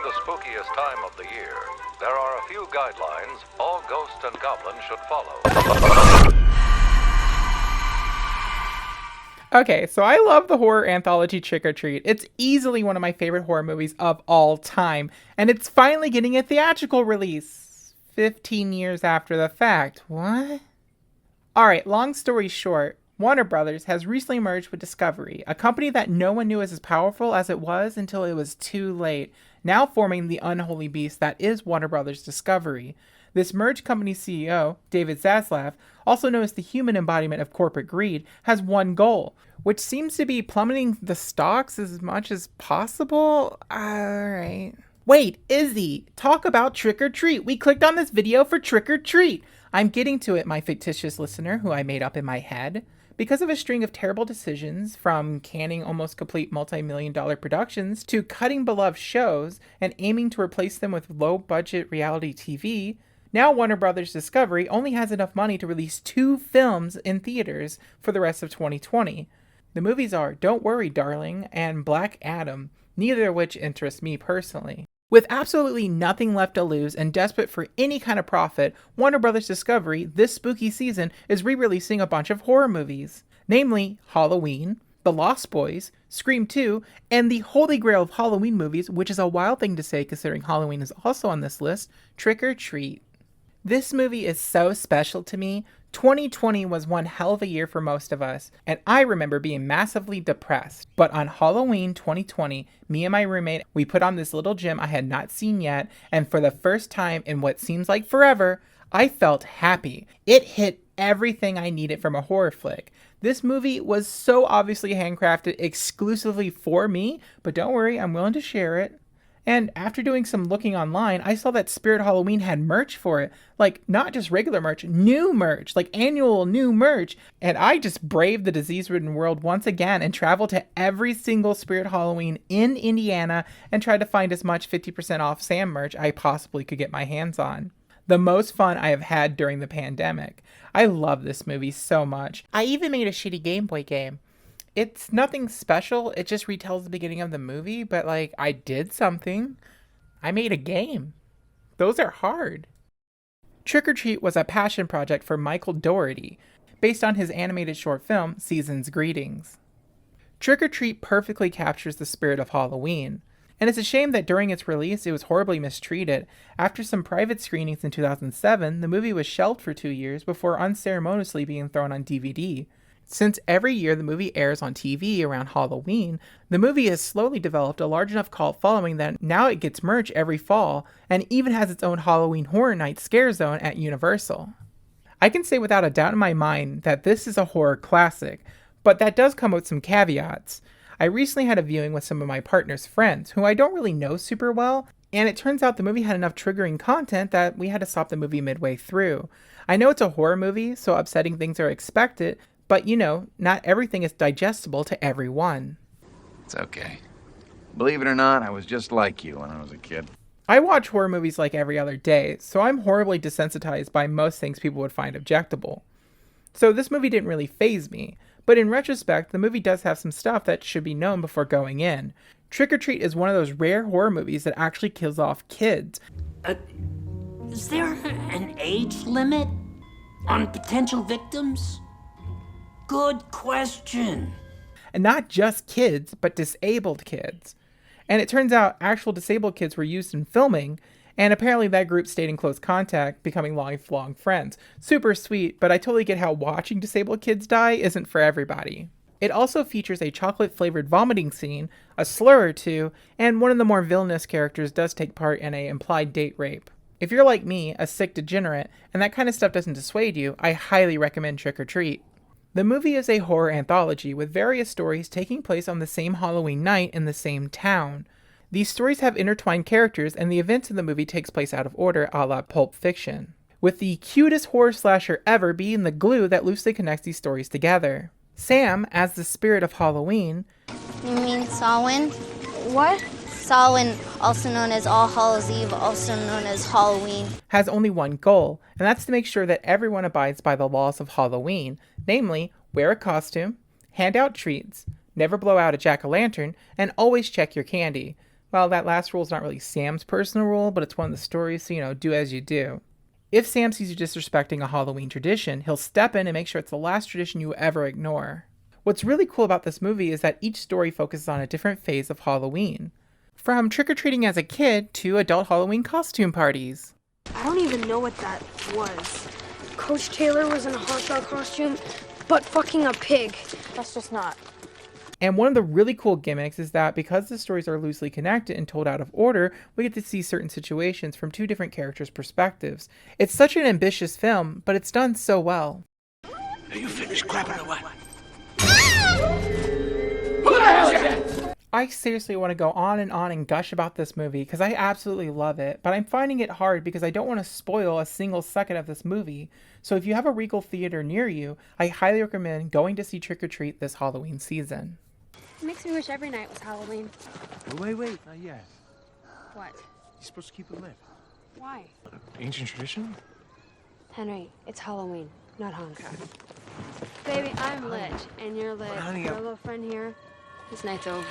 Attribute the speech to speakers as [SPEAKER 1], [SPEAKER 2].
[SPEAKER 1] the spookiest time of the year, there are a few guidelines all ghosts and goblins should follow.
[SPEAKER 2] Okay, so I love the horror anthology Trick or Treat. It's easily one of my favorite horror movies of all time, and it's finally getting a theatrical release 15 years after the fact. What? Alright, long story short, Warner Brothers has recently merged with Discovery, a company that no one knew was as powerful as it was until it was too late, now forming the unholy beast that is Warner Brothers Discovery. This merged company's CEO, David Zaslav, also known as the human embodiment of corporate greed, has one goal, which seems to be plummeting the stocks as much as possible. Alright. Wait, Izzy, talk about Trick or Treat. We clicked on this video for Trick or Treat. I'm getting to it, my fictitious listener, who I made up in my head. Because of a string of terrible decisions, from canning almost complete multi-million-dollar productions to cutting beloved shows and aiming to replace them with low-budget reality TV, now Warner Brothers Discovery only has enough money to release 2 films in theaters for the rest of 2020. The movies are Don't Worry, Darling and Black Adam, neither of which interest me personally. With absolutely nothing left to lose and desperate for any kind of profit, Warner Brothers Discovery this spooky season is re-releasing a bunch of horror movies, namely Halloween, The Lost Boys, Scream 2, and the holy grail of Halloween movies, which is a wild thing to say considering Halloween is also on this list, Trick or Treat. This movie is so special to me. 2020 was one hell of a year for most of us, and I remember being massively depressed. But on Halloween 2020, me and my roommate, we put on this little gym I had not seen yet, and for the first time in what seems like forever, I felt happy. It hit everything I needed from a horror flick. This movie was so obviously handcrafted exclusively for me, but don't worry, I'm willing to share it. And after doing some looking online, I saw that Spirit Halloween had merch for it. Like, not just regular merch, new merch, like annual new merch. And I just braved the disease-ridden world once again and traveled to every single Spirit Halloween in Indiana and tried to find as much 50% off Sam merch I possibly could get my hands on. The most fun I have had during the pandemic. I love this movie so much. I even made a shitty Game Boy game. It's nothing special, it just retells the beginning of the movie, but like, I did something. I made a game. Those are hard. Trick or Treat was a passion project for Michael Dougherty, based on his animated short film, Season's Greetings. Trick or Treat perfectly captures the spirit of Halloween, and it's a shame that during its release it was horribly mistreated. After some private screenings in 2007, the movie was shelved for 2 years before unceremoniously being thrown on DVD. Since every year the movie airs on TV around Halloween, the movie has slowly developed a large enough cult following that now it gets merch every fall, and even has its own Halloween Horror Night scare zone at Universal. I can say without a doubt in my mind that this is a horror classic, but that does come with some caveats. I recently had a viewing with some of my partner's friends, who I don't really know super well, and it turns out the movie had enough triggering content that we had to stop the movie midway through. I know it's a horror movie, so upsetting things are expected, but you know, not everything is digestible to everyone.
[SPEAKER 3] It's okay. Believe it or not, I was just like you when I was a kid.
[SPEAKER 2] I watch horror movies like every other day, so I'm horribly desensitized by most things people would find objectable. So this movie didn't really faze me, but in retrospect, the movie does have some stuff that should be known before going in. Trick or Treat is one of those rare horror movies that actually kills off kids.
[SPEAKER 4] Is there an age limit on potential victims? Good question.
[SPEAKER 2] And not just kids, but disabled kids. And it turns out actual disabled kids were used in filming, and apparently that group stayed in close contact, becoming lifelong friends. Super sweet, but I totally get how watching disabled kids die isn't for everybody. It also features a chocolate-flavored vomiting scene, a slur or two, and one of the more villainous characters does take part in a implied date rape. If you're like me, a sick degenerate, and that kind of stuff doesn't dissuade you, I highly recommend Trick or Treat. The movie is a horror anthology with various stories taking place on the same Halloween night in the same town. These stories have intertwined characters, and the events of the movie takes place out of order, a la Pulp Fiction, with the cutest horror slasher ever being the glue that loosely connects these stories together. Sam, as the spirit of Halloween...
[SPEAKER 5] You mean Samhain?
[SPEAKER 6] What?
[SPEAKER 5] Samhain, also known as All Hallows Eve, also known as Halloween,
[SPEAKER 2] has only one goal, and that's to make sure that everyone abides by the laws of Halloween, namely, wear a costume, hand out treats, never blow out a jack-o'-lantern, and always check your candy. Well, that last rule is not really Sam's personal rule, but it's one of the stories, so, do as you do. If Sam sees you disrespecting a Halloween tradition, he'll step in and make sure it's the last tradition you ever ignore. What's really cool about this movie is that each story focuses on a different phase of Halloween. From trick-or-treating as a kid to adult Halloween costume parties.
[SPEAKER 6] I don't even know what that was. Coach Taylor was in a hot dog costume, but fucking a pig. That's just not.
[SPEAKER 2] And one of the really cool gimmicks is that because the stories are loosely connected and told out of order, we get to see certain situations from two different characters' perspectives. It's such an ambitious film, but it's done so well.
[SPEAKER 7] Are you finished clapping or what?
[SPEAKER 2] I seriously want to go on and gush about this movie because I absolutely love it, but I'm finding it hard because I don't want to spoil a single second of this movie. So if you have a Regal Theater near you, I highly recommend going to see Trick or Treat this Halloween season.
[SPEAKER 6] It makes me wish every night was Halloween.
[SPEAKER 7] Wait, not yet.
[SPEAKER 6] What?
[SPEAKER 7] You're supposed to keep it lit.
[SPEAKER 6] Why?
[SPEAKER 7] Ancient tradition?
[SPEAKER 6] Henry, it's Halloween, not Hanukkah. Baby, I'm lit, and you're lit.
[SPEAKER 7] Honey,
[SPEAKER 6] Our little friend here, this night's over.